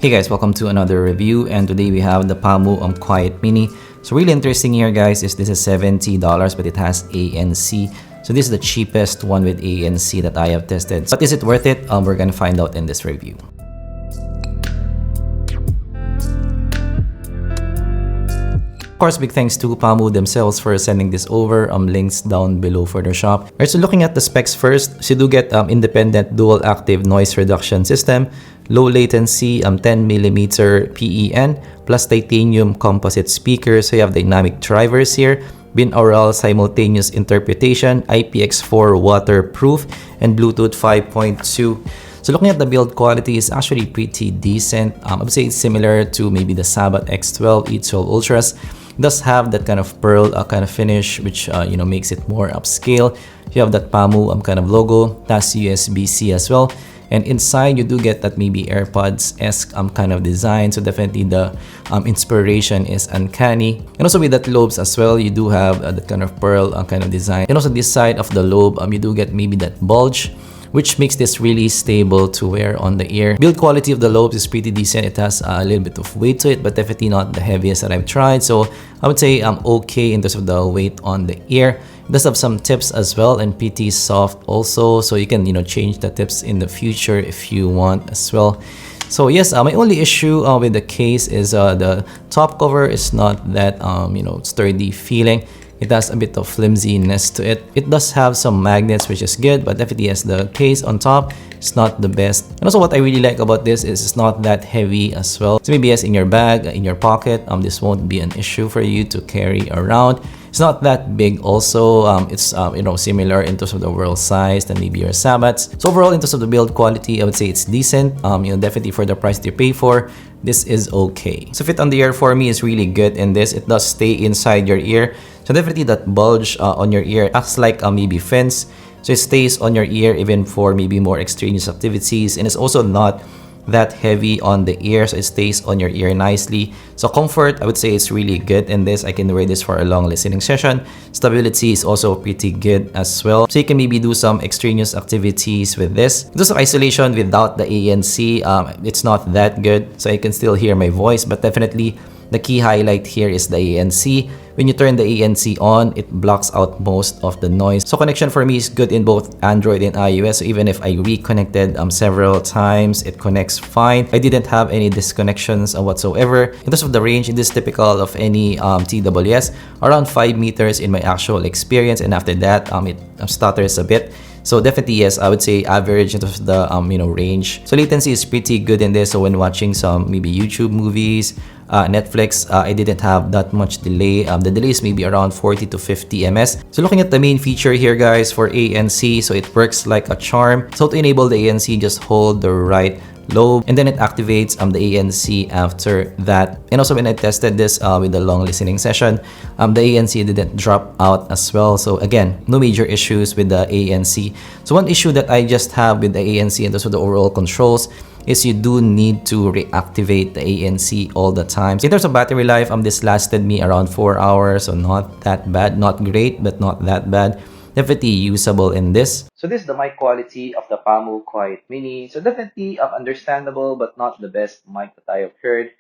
Hey guys, welcome to another review, and today we have the Pamu Quiet Mini. So really interesting here guys is this is $70 but it has ANC. So this is the cheapest one with ANC that I have tested. But is it worth it? We're gonna find out in this review. Of course, big thanks to Pamu themselves for sending this over. Links down below for their shop. Alright, so looking at the specs first, so you do get independent dual active noise reduction system, low latency 10mm PEN plus titanium composite speakers. So you have dynamic drivers here, binaural simultaneous interpretation, IPX4 waterproof, and Bluetooth 5.2. So looking at the build quality is actually pretty decent. I would say it's similar to maybe the Sabat X12, E12 Ultras. It does have that kind of pearl kind of finish, which makes it more upscale. You have that Pamu kind of logo, that's USB-C as well. And inside you do get that maybe AirPods-esque kind of design. So definitely the inspiration is uncanny. And also with that lobes as well, you do have that kind of pearl kind of design. And also this side of the lobe, you do get maybe that bulge, which makes this really stable to wear on the ear. Build quality of the lobes is pretty decent. It has a little bit of weight to it, but definitely not the heaviest that I've tried. So I would say I'm okay in terms of the weight on the ear. It does have some tips as well and pretty soft also. So you can change the tips in the future if you want as well. So yes, my only issue with the case is the top cover is not that sturdy feeling. It has a bit of flimsiness to it. It does have some magnets, which is good, but definitely as the case on top, it's not the best. And also what I really like about this is it's not that heavy as well. So maybe as in your bag, in your pocket, this won't be an issue for you to carry around. It's not that big also. It's similar in terms of the world size than maybe your Sabats. So overall in terms of the build quality, I would say it's decent. Definitely for the price that you pay for, this is okay. So fit on the ear for me is really good in this. It does stay inside your ear. So definitely that bulge on your ear acts like maybe fence. So it stays on your ear even for maybe more extraneous activities. And it's also not that heavy on the ear, so it stays on your ear nicely. So comfort, I would say it's really good in this. I can wear this for a long listening session. Stability is also pretty good as well. So you can maybe do some extraneous activities with this. In terms of isolation without the ANC, it's not that good. So I can still hear my voice, but definitely the key highlight here is the ANC. When you turn the ANC on, it blocks out most of the noise. So connection for me is good in both Android and iOS. So even if I reconnected several times, it connects fine. I didn't have any disconnections whatsoever. In terms of the range, it is typical of any TWS, around 5 meters in my actual experience. And after that, it stutters a bit. So definitely yes, I would say average in terms of the range. So latency is pretty good in this. So when watching some maybe YouTube movies, Netflix, I didn't have that much delay. The delay is maybe around 40 to 50 ms. So looking at the main feature here guys for ANC, so it works like a charm. So to enable the ANC, just hold the right lobe and then it activates the ANC after that. And also when I tested this with the long listening session, the ANC didn't drop out as well. So again, no major issues with the ANC. So one issue that I just have with the ANC and also the overall controls is you do need to reactivate the ANC all the time. So in terms of battery life, this lasted me around 4 hours, so not that bad, not great, but not that bad. Definitely usable in this. So this is the mic quality of the Pamu Quiet Mini. So definitely understandable, but not the best mic that I have heard.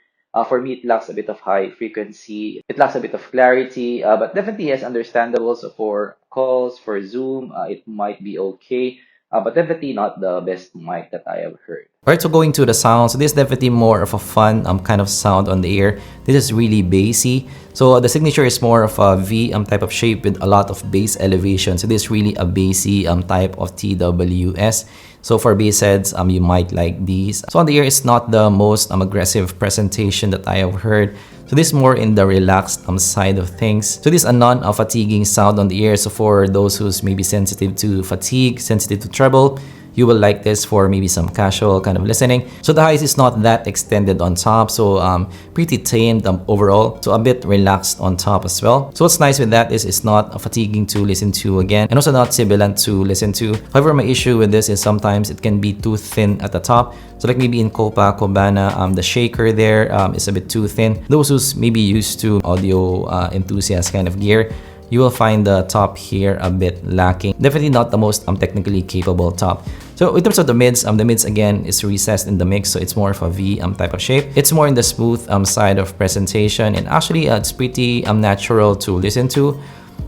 For me, it lacks a bit of high frequency. It lacks a bit of clarity, but definitely is understandable. So for calls, for Zoom, it might be okay. But definitely not the best mic that I have heard. Alright, so going to the sound, so this is definitely more of a fun kind of sound on the ear. This is really bassy. So the signature is more of a V type of shape with a lot of bass elevation. So this is really a bassy type of TWS. So for Bassheads, you might like these. So on the ear, it's not the most aggressive presentation that I have heard. So this is more in the relaxed side of things. So this is a non-fatiguing sound on the ear. So for those who's maybe sensitive to fatigue, sensitive to treble, you will like this for maybe some casual kind of listening. So the highs is not that extended on top, so pretty tamed overall, so a bit relaxed on top as well. So what's nice with that is it's not fatiguing to listen to again, and also not sibilant to listen to. However, my issue with this is sometimes it can be too thin at the top. So like maybe in Copacabana, the shaker there is a bit too thin. Those who's maybe used to audio enthusiast kind of gear, you will find the top here a bit lacking. Definitely not the most technically capable top. So in terms of the mids again is recessed in the mix, so it's more of a V type of shape. It's more in the smooth side of presentation, and actually it's pretty natural to listen to.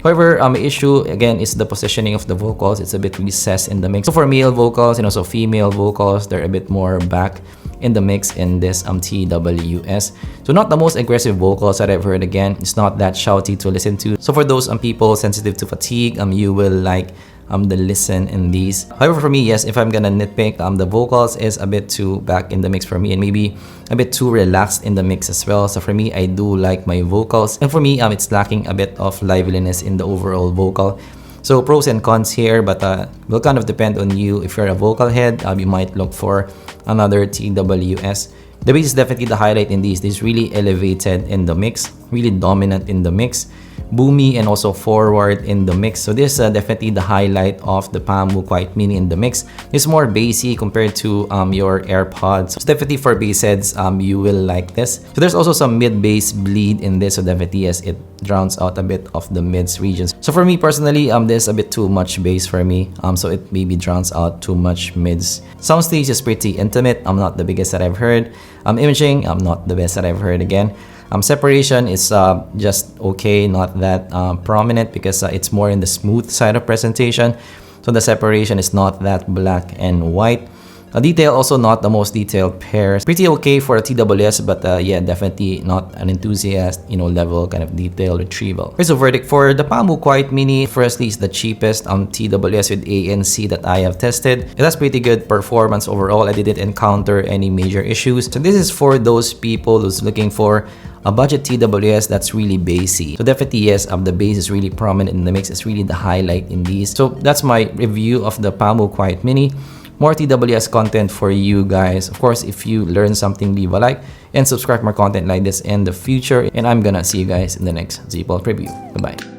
However, issue again is the positioning of the vocals. It's a bit recessed in the mix. So for male vocals and also female vocals, they're a bit more back in the mix in this TWS. So not the most aggressive vocals that I've heard. Again, it's not that shouty to listen to. So for those people sensitive to fatigue, you will like the listen in these. However, for me, yes, if I'm gonna nitpick, the vocals is a bit too back in the mix for me, and maybe a bit too relaxed in the mix as well. So for me, I do like my vocals, and for me, it's lacking a bit of liveliness in the overall vocal. So pros and cons here, but will kind of depend on you. If you're a vocal head, you might look for another TWS. The bass is definitely the highlight in these. This is really elevated in the mix, really dominant in the mix, boomy and also forward in the mix. So this is definitely the highlight of the Pamu Quiet Mini in the mix. It's more bassy compared to your AirPods. So definitely for bass heads, you will like this. So there's also some mid-bass bleed in this. So definitely yes, it drowns out a bit of the mids regions. So for me personally, there's a bit too much bass for me. So it maybe drowns out too much mids. Soundstage is pretty intimate. I'm not the biggest that I've heard. Imaging, not the best that I've heard again. Separation is just okay, not that prominent, because it's more in the smooth side of presentation. So the separation is not that black and white. Detail also not the most detailed pairs. Pretty okay for a TWS, but yeah, definitely not an enthusiast, level kind of detail retrieval. Here's a verdict for the Pamu Quiet Mini. Firstly, it's the cheapest TWS with ANC that I have tested. It has pretty good performance overall. I didn't encounter any major issues. So this is for those people who's looking for a budget TWS that's really bassy. So definitely yes, the bass is really prominent in the mix. It's really the highlight in these. So that's my review of the Pamu Quiet Mini. More TWS content for you guys. Of course, if you learn something, leave a like and subscribe for more content like this in the future. And I'm gonna see you guys in the next zpolt review. Bye-bye.